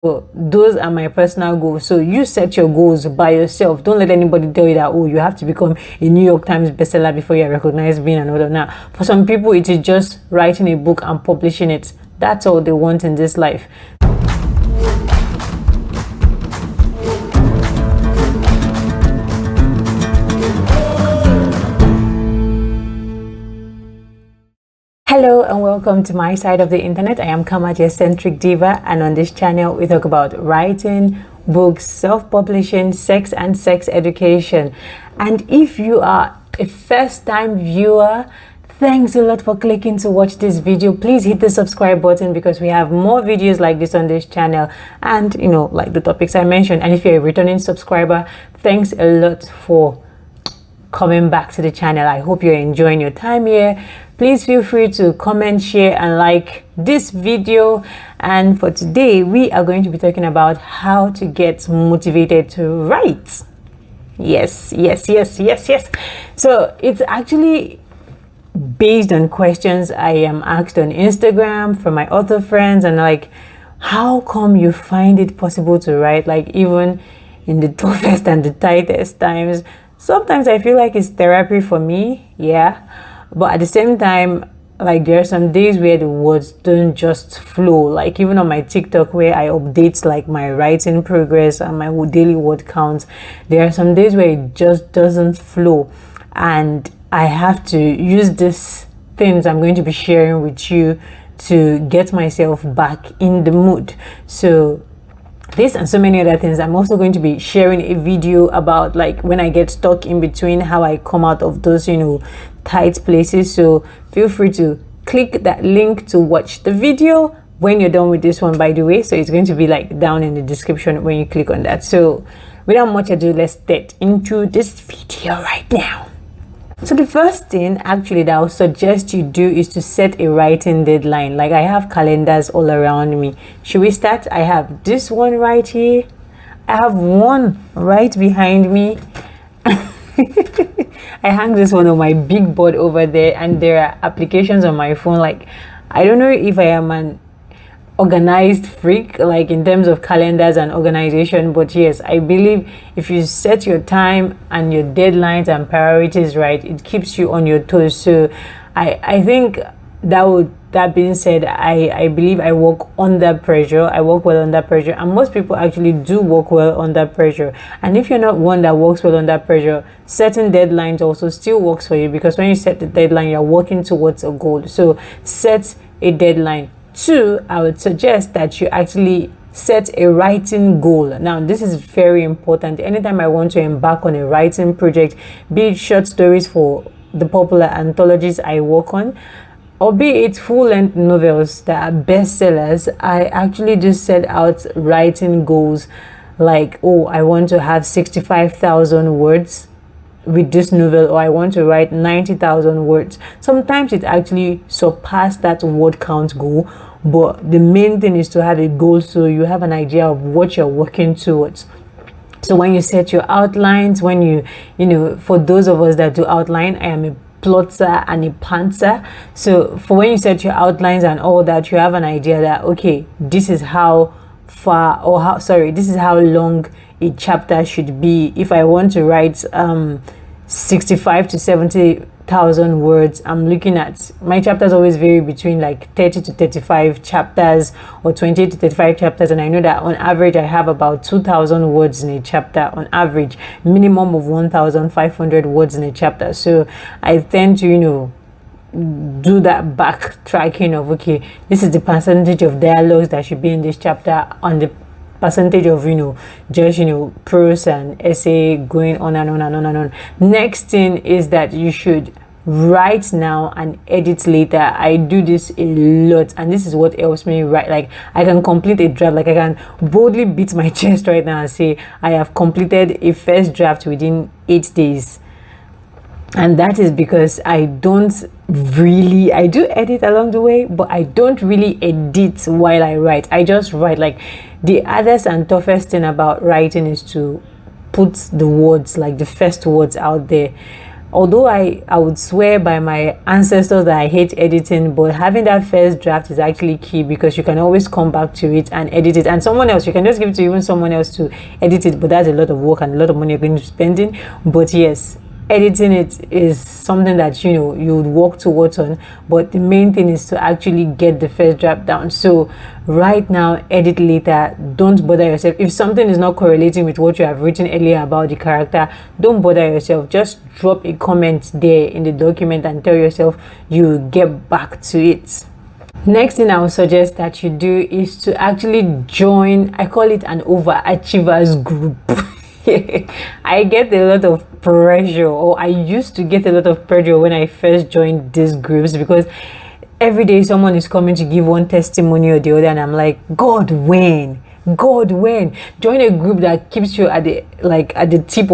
So those are my personal goals. So you set your goals by yourself. Don't let anybody tell you that, oh, you have to become a New York Times bestseller before you're recognized being an author. Now, for some people, it is just writing a book and publishing it. That's all they want in this life. Hello and welcome to my side of the internet. I am Kamaji Eccentric Diva, and on this channel we talk about writing, books, self-publishing, sex and sex education. And if you are a first-time viewer, thanks a lot for clicking to watch this video. Please hit the subscribe button because we have more videos like this on this channel, and like the topics I mentioned. And if you're a returning subscriber, thanks a lot for coming back to the channel. I hope you're enjoying your time here. Please feel free to comment, share and like this video. And for today we are going to be talking about how to get motivated to write. Yes. So it's actually based on questions I am asked on Instagram from my author friends, and like, how come you find it possible to write, like even in the toughest and the tightest times? Sometimes I feel like it's therapy for me, yeah, but at the same time, like, there are some days where the words don't just flow. Like even on my TikTok where I update like my writing progress and my daily word count, there are some days where it just doesn't flow, and I have to use these things I'm going to be sharing with you to get myself back in the mood. So this and so many other things. I'm also going to be sharing a video about like when I get stuck in between, how I come out of those tight places. So feel free to click that link to watch the video when you're done with this one, by the way. So it's going to be like down in the description when you click on that. So without much ado, let's get into this video right now. So the first thing actually that I would suggest you do is to set a writing deadline. Like I have calendars all around me. Should we start? I have this one right here. I have one right behind me. I hang this one on my big board over there, and there are applications on my phone. Like, I don't know if I am an organized freak like in terms of calendars and organization, but yes, I believe if you set your time and your deadlines and priorities right, it keeps you on your toes. So I think that being said, I believe I work under pressure. I work well under pressure, and most people actually do work well under pressure. And if you're not one that works well under pressure, setting deadlines also still works for you, because when you set the deadline, you're working towards a goal. So set a deadline. 2, I would suggest that you actually set a writing goal. Now, this is very important. Anytime I want to embark on a writing project, be it short stories for the popular anthologies I work on, or be it full-length novels that are bestsellers, I actually just set out writing goals like, oh, I want to have 65,000 words with this novel, or I want to write 90,000 words. Sometimes it actually surpassed that word count goal, but the main thing is to have a goal so you have an idea of what you're working towards. So when you set your outlines, when you for those of us that do outline, I am a plotter and a pantser. So for when you set your outlines and all that, you have an idea that, okay, this is how far, or how, sorry, this is how long a chapter should be. If I want to write 65 to 70,000 words, I'm looking at, my chapters always vary between like 30 to 35 chapters or 20 to 35 chapters, and I know that on average I have about 2,000 words in a chapter on average, minimum of 1,500 words in a chapter. So I tend to do that backtracking of, okay, this is the percentage of dialogues that should be in this chapter on the percentage of just prose and essay, going on and on and on and on. Next thing is that you should write now and edit later. I do this a lot, and this is what helps me write. Like, I can complete a draft, like I can boldly beat my chest right now and say I have completed a first draft within 8 days. And that is because I do edit along the way, but I don't really edit while I write. I just write. Like, the hardest and toughest thing about writing is to put the words, like the first words out there. although I would swear by my ancestors that I hate editing, but having that first draft is actually key, because you can always come back to it and edit it, and someone else, you can just give it to even someone else to edit it, but that's a lot of work and a lot of money you're going to be spending. But yes, editing it is something that you would work towards on, but the main thing is to actually get the first draft down. So right now, edit later. Don't bother yourself if something is not correlating with what you have written earlier about the character. Don't bother yourself, just drop a comment there in the document and tell yourself you get back to it. Next thing I would suggest that you do is to actually join, I call it an overachievers group. I get a lot of pressure, or I used to get a lot of pressure when I first joined these groups, because every day someone is coming to give one testimony or the other, and I'm like, God, when join a group that keeps you at the tip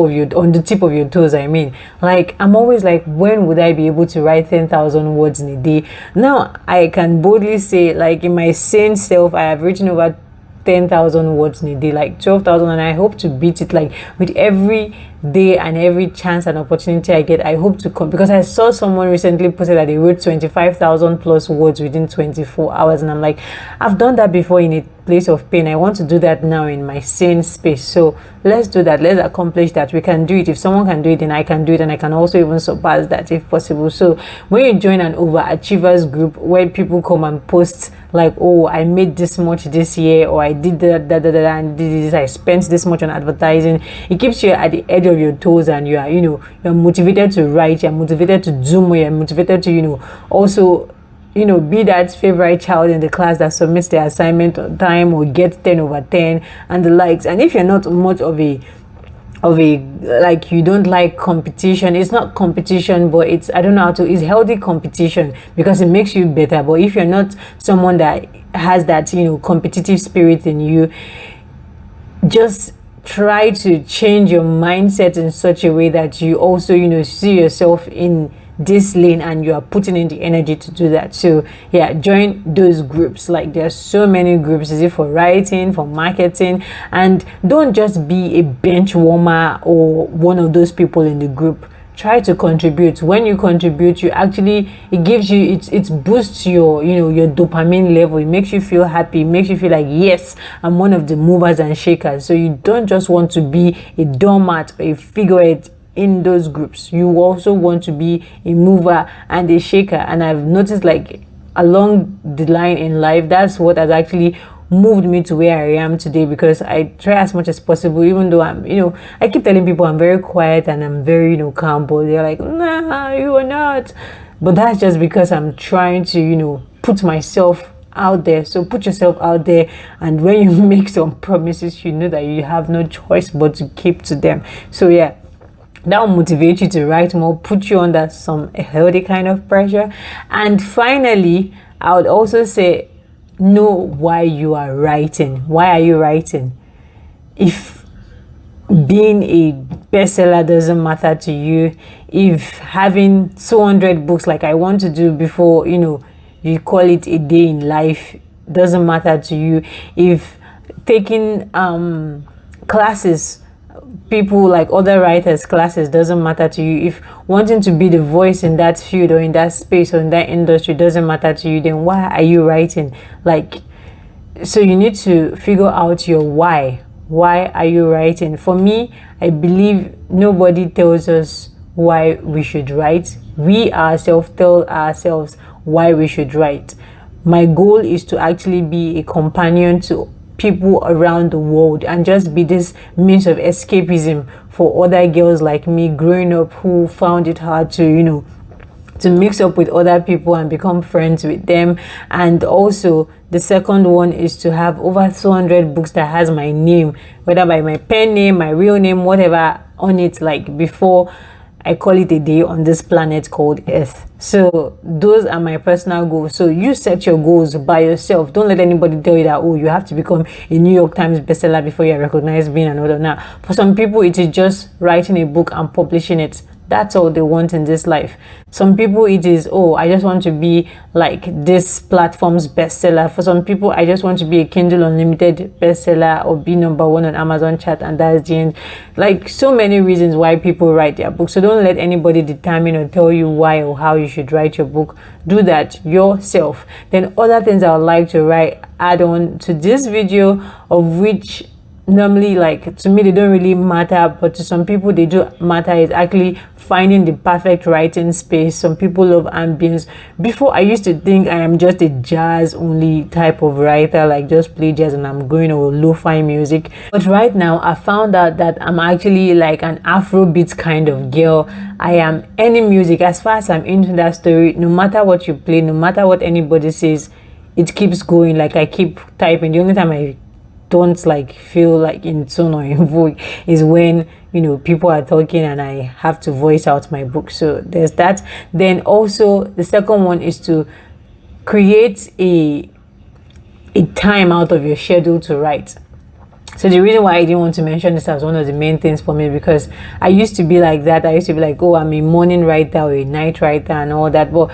of your toes. I mean, like, I'm always like, when would I be able to write 10,000 words in a day? Now I can boldly say, like, in my sane self, I have written over 10,000 words in a day, like 12,000, and I hope to beat it, like, with every day and every chance and opportunity I get. I hope to come, because I saw someone recently posted that they wrote 25,000 plus words within 24 hours, and I'm like, I've done that before in a place of pain. I want to do that now in my sane space. So let's do that. Let's accomplish that. We can do it. If someone can do it, then I can do it, and I can also even surpass that if possible. So when you join an overachievers group where people come and post like, oh, I made this much this year, or I did that, and did this, I spent this much on advertising, it keeps you at the edge of your toes, and you are, you're motivated to write, you're motivated to do more, you're motivated to, also, be that favorite child in the class that submits the assignment on time or gets 10 over 10 and the likes. And if you're not much of a like, you don't like competition, it's not competition, but it's, I don't know how to, it's healthy competition, because it makes you better. But if you're not someone that has that competitive spirit in you, just try to change your mindset in such a way that you also see yourself in this lane, and you are putting in the energy to do that. So yeah, join those groups. Like, there's so many groups. Is it for writing, for marketing? And don't just be a bench warmer or one of those people in the group. Try to contribute. When you contribute, you actually, it gives you, it boosts your your dopamine level. It makes you feel happy. It makes you feel like, yes, I'm one of the movers and shakers. So you don't just want to be a doormat or a figurehead in those groups. You also want to be a mover and a shaker. And I've noticed, like, along the line in life, that's what has actually moved me to where I am today, because I try as much as possible, even though I'm I keep telling people I'm very quiet and I'm very calm, but they're like, nah, you are not. But that's just because I'm trying to put myself out there. So put yourself out there, and when you make some promises, you know that you have no choice but to keep to them. So yeah, that will motivate you to write more, put you under some healthy kind of pressure. And finally, I would also say, know why you are writing. Why are you writing? If being a bestseller doesn't matter to you, if having 200 books like I want to do before you call it a day in life doesn't matter to you, if taking classes, people like other writers classes, doesn't matter to you, if wanting to be the voice in that field or in that space or in that industry doesn't matter to you, then why are you writing? Like, so you need to figure out your why. Why are you writing? For me, I believe nobody tells us why we should write. We ourselves tell ourselves why we should write. My goal is to actually be a companion to people around the world, and just be this means of escapism for other girls like me growing up who found it hard to to mix up with other people and become friends with them. And also the second one is to have over 200 books that has my name, whether by my pen name, my real name, whatever on it, like, before I call it a day on this planet called Earth. So those are my personal goals. So you set your goals by yourself. Don't let anybody tell you that, oh, you have to become a New York Times bestseller before you're recognized being an author. Now, for some people, it is just writing a book and publishing it. That's all they want in this life. Some people, it is, oh, I just want to be like this platform's bestseller. For some people, I just want to be a Kindle Unlimited bestseller or be number one on Amazon chart, and that's the end. Like, so many reasons why people write their book. So don't let anybody determine or tell you why or how you should write your book. Do that yourself. Then other things I would like to add on to this video, of which normally, like, to me they don't really matter, but to some people they do matter, is actually finding the perfect writing space. Some people love ambience. Before, I used to think I am just a jazz only type of writer, like just play jazz and I'm going, or lo-fi music. But right now I found out that I'm actually like an Afrobeat kind of girl. I am any music. As far as I'm into that story, no matter what you play, no matter what anybody says, it keeps going. Like, I keep typing. The only time I don't like feel like in tone or in vogue is when, you know, people are talking and I have to voice out my book. So there's that. Then also the second one is to create a time out of your schedule to write. So the reason why I didn't want to mention this as one of the main things for me, because I used to be like that. I used to be like, oh, I'm a morning writer or a night writer and all that. But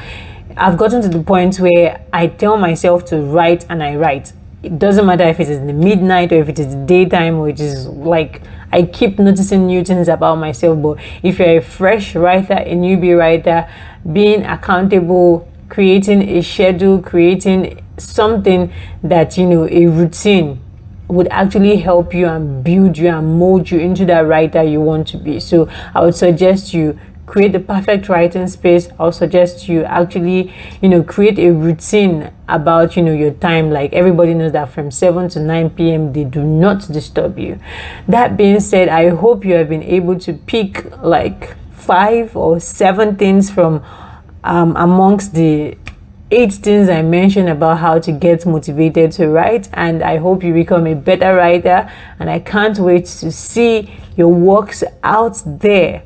I've gotten to the point where I tell myself to write, and I write. It doesn't matter if it is in the midnight or if it is the daytime, or it is like, I keep noticing new things about myself. But if you're a fresh writer, a newbie writer, being accountable, creating a schedule, creating something that, you know, a routine would actually help you and build you and mold you into that writer you want to be. So I would suggest you create the perfect writing space. I'll suggest you actually, you know, create a routine about, you know, your time. Like, everybody knows that from 7 to 9 p.m. they do not disturb you. That being said, I hope you have been able to pick like 5 or 7 things from amongst the 8 things I mentioned about how to get motivated to write, and I hope you become a better writer, and I can't wait to see your works out there.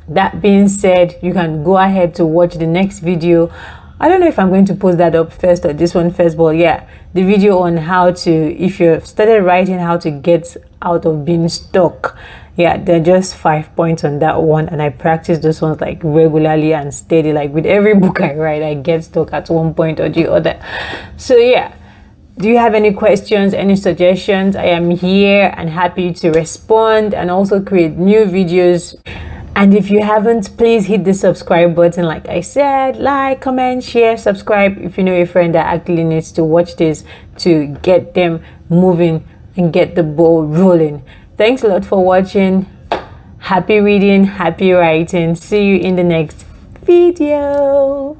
That being said, you can go ahead to watch the next video. I don't know if I'm going to post that up first or this one first, but yeah, the video on how to, if you've started writing, how to get out of being stuck. Yeah, there are just 5 points on that one, and I practice those ones like regularly and steady. Like with every book I write, I get stuck at one point or the other. So yeah, do you have any questions, any suggestions? I am here and happy to respond and also create new videos. And if you haven't, please hit the subscribe button. Like I said, like, comment, share, subscribe if you know a friend that actually needs to watch this, to get them moving and get the ball rolling. Thanks a lot for watching. Happy reading, happy writing. See you in the next video.